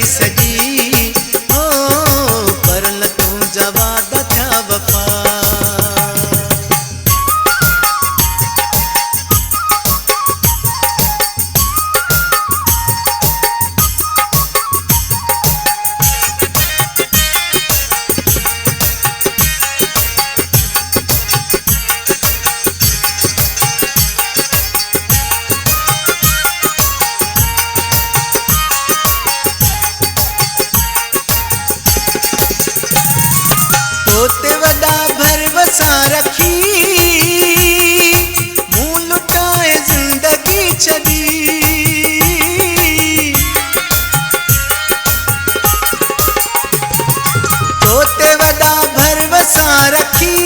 सजी हो पर न तू जवाद क्या वफा। तोते वदा भरवसा रखी मुंह लुटाए जिंदगी छड़ी। तोते वदा भरवसा रखी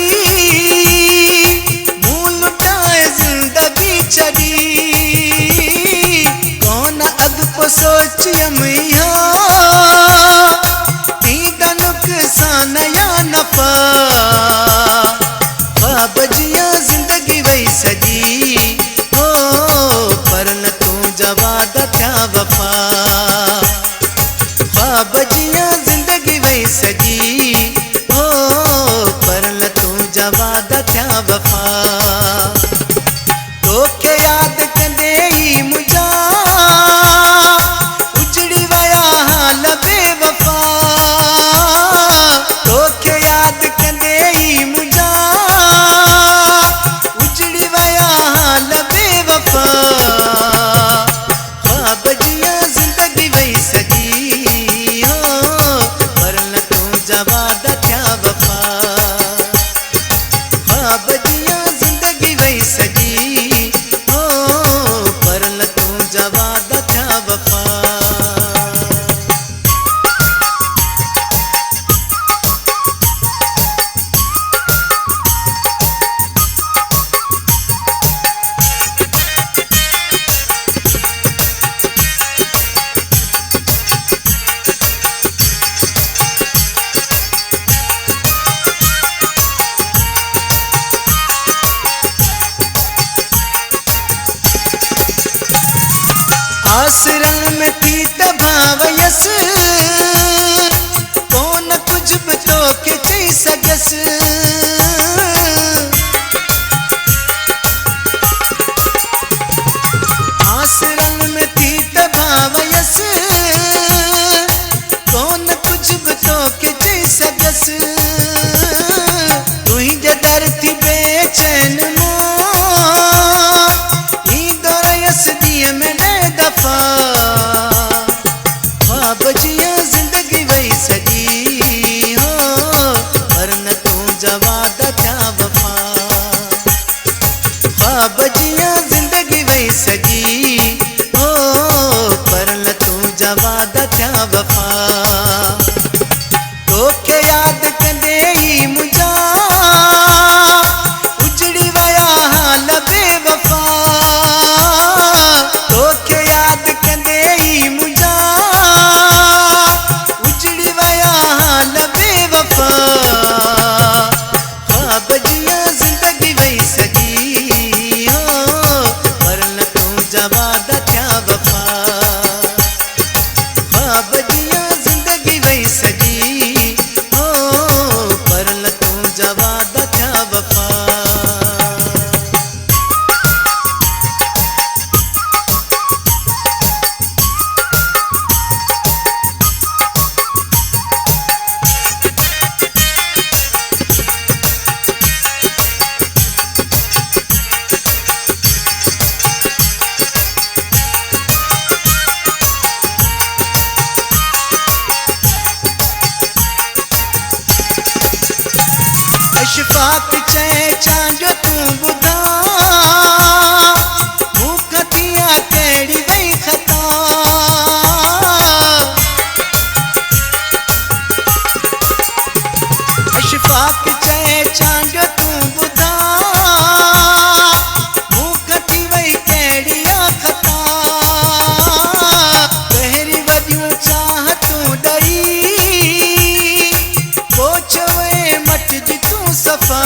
मुंह लुटाए जिंदगी छड़ी। कौन अग को सोचियम नुकसान या नफा। बजिया जिंदगी वही सजी हो पर न तू जवाद क्या वफा। बजिया जिंदगी वही सजी हो पर न तू जवाद क्या वफा। तो के याद कंदे ही मुझा उजड़ी वया हाल बेवफा। जवाद क्या वफा। बजिया जिंदगी वही सजी हो पर न तू जवाद क्या वफा। आसरन में थी तभावयस कौन कुछ तो के चई सगस। आसरन में थी तभावयस कौन कुछ तो के चई सगस। तू ही जदर थी बेचैन मो ही दौरयस दिए में दफा। बजिया जिंदगी वही सजी हो पर न तू जवाद क्या वफा। बजिया जिंदगी वही सजी हो पर न तू जवाद क्या वफा। तो के याद कंदे ही मुझा उजड़ी वया हाल बेवफा। जवाद क्या वफा। बजिया जिंदगी वही सजी हो पर न तू जवाद क्या वफा। अशफाक चए चांजो तू बुधा मुखतिया केड़ी वही खता। अशफाक चए चांजो तू बुधा मुखती वही केड़ी खता। पहरी वजू चाह तू डई पोछवे मट जी तू सफा।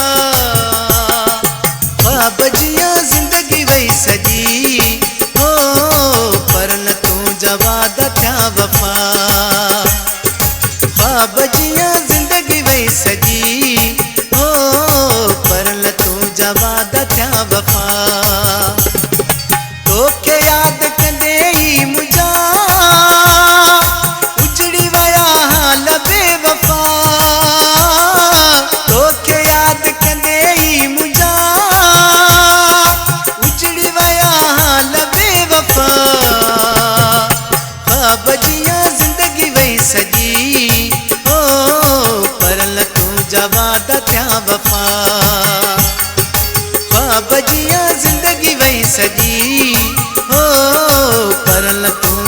बजिया जिंदगी वही सजी हो पर न तू जवाद क्या वफा।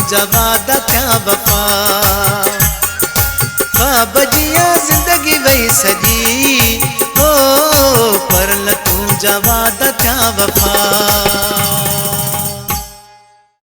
जवादा क्या वफा। ख्वाब जिया जिंदगी वही सजी हो, पर न तू जवादा क्या वफा।